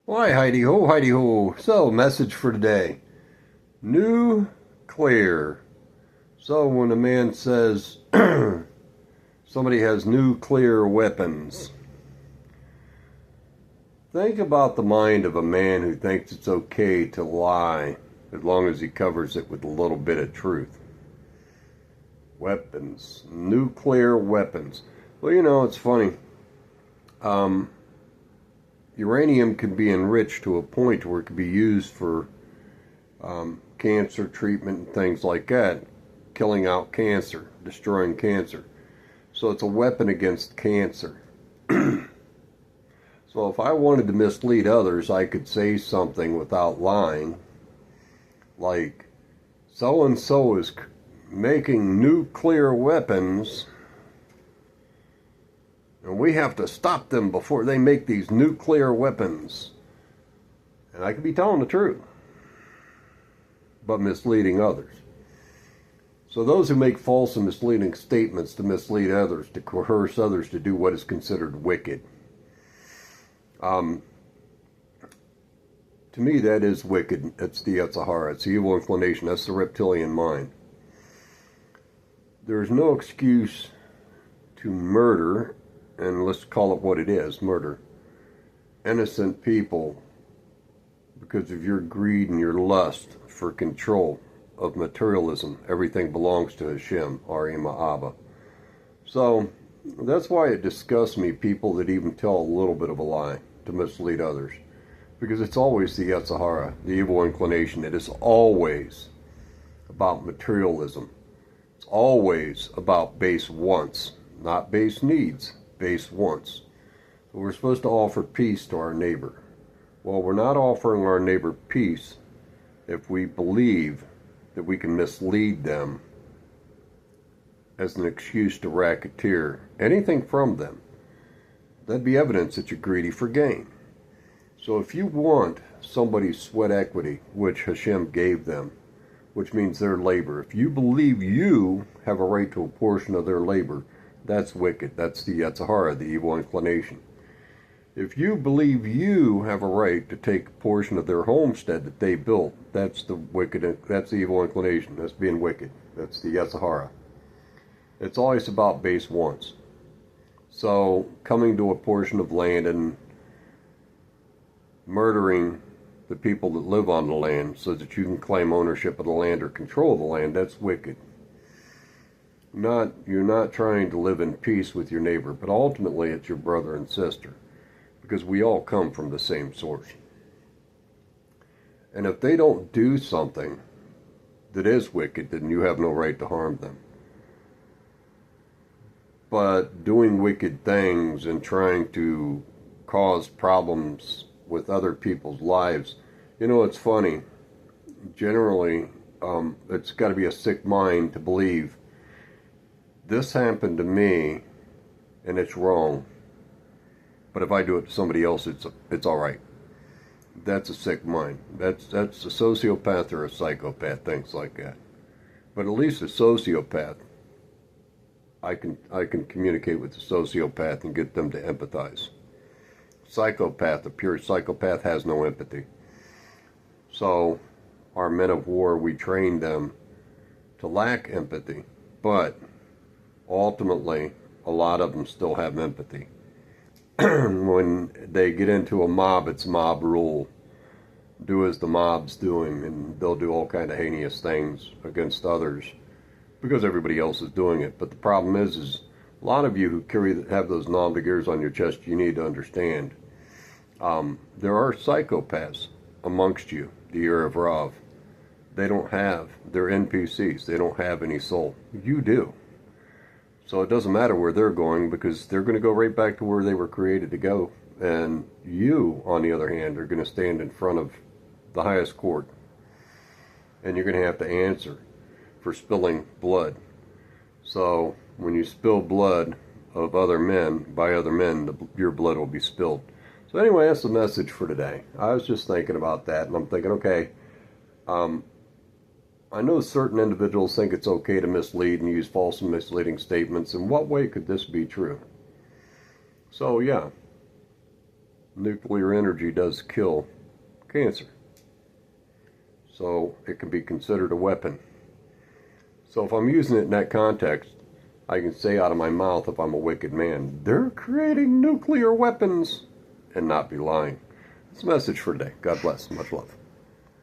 Why, Heidi ho. So, message for today. Nuclear. So, when a man says somebody has nuclear weapons, think about the mind of a man who thinks it's okay to lie as long as he covers it with a little bit of truth. Weapons. Nuclear weapons. Well, it's funny. Um, Uranium can be enriched to a point where it can be used for cancer treatment and things like that, killing out cancer, destroying cancer. So it's a weapon against cancer. So if I wanted to mislead others, I could say something without lying, like so and so is making nuclear weapons, and we have to stop them before they make these nuclear weapons. And I could be telling the truth, but misleading others. So those who make false and misleading statements to mislead others, to coerce others to do what is considered wicked. To me, that is wicked. It's the Yetzirah. It's the evil inclination. That's the reptilian mind. There is no excuse to murder, and let's call it what it is, murder, innocent people because of your greed and your lust for control of materialism. Everything belongs to Hashem, Arima Abba. So that's why it disgusts me, people that even tell a little bit of a lie to mislead others. Because it's always the Yetzirah, the evil inclination. It is always about materialism. It's always about base wants, not base needs, base wants. So we're supposed to offer peace to our neighbor. Well, we're not offering our neighbor peace if we believe that we can mislead them as an excuse to racketeer anything from them. That'd be evidence that you're greedy for gain. So if you want somebody's sweat equity, which Hashem gave them, which means their labor, if you believe you have a right to a portion of their labor, that's wicked. That's the Yetzirah, the evil inclination. If you believe you have a right to take a portion of their homestead that they built, that's the wicked. That's the evil inclination. That's being wicked. That's the Yetzirah. It's always about base wants. So coming to a portion of land and murdering the people that live on the land so that you can claim ownership of the land or control the land, that's wicked. You're not trying to live in peace with your neighbor, but ultimately it's your brother and sister, because we all come from the same source. And if they don't do something that is wicked, then you have no right to harm them. But doing wicked things and trying to cause problems with other people's lives, it's funny. Generally, it's got to be a sick mind to believe this happened to me and it's wrong, but if I do it to somebody else, it's all right. That's a sick mind. That's a sociopath or a psychopath thinks like that. But at least a sociopath, I can communicate with the sociopath and get them to empathize. Psychopath, a pure psychopath, has no empathy. So our men of war, we train them to lack empathy, but ultimately a lot of them still have empathy. When they get into a mob, it's mob rule. Do as the mob's doing, and they'll do all kind of heinous things against others because everybody else is doing it. But the problem is a lot of you who have those nom de guerres on your chest, you need to understand there are psychopaths amongst you, the year of Rav. They're NPCs. They don't have any soul. You do. So it doesn't matter where they're going, because they're going to go right back to where they were created to go. And you, on the other hand, are going to stand in front of the highest court. And you're going to have to answer for spilling blood. So when you spill blood of other men, by other men, your blood will be spilled. So anyway, that's the message for today. I was just thinking about that, and I'm thinking, okay, I know certain individuals think it's okay to mislead and use false and misleading statements. In what way could this be true? So yeah, nuclear energy does kill cancer. So it can be considered a weapon. So if I'm using it in that context, I can say out of my mouth, if I'm a wicked man, they're creating nuclear weapons, and not be lying. That's the message for today. God bless. Much love.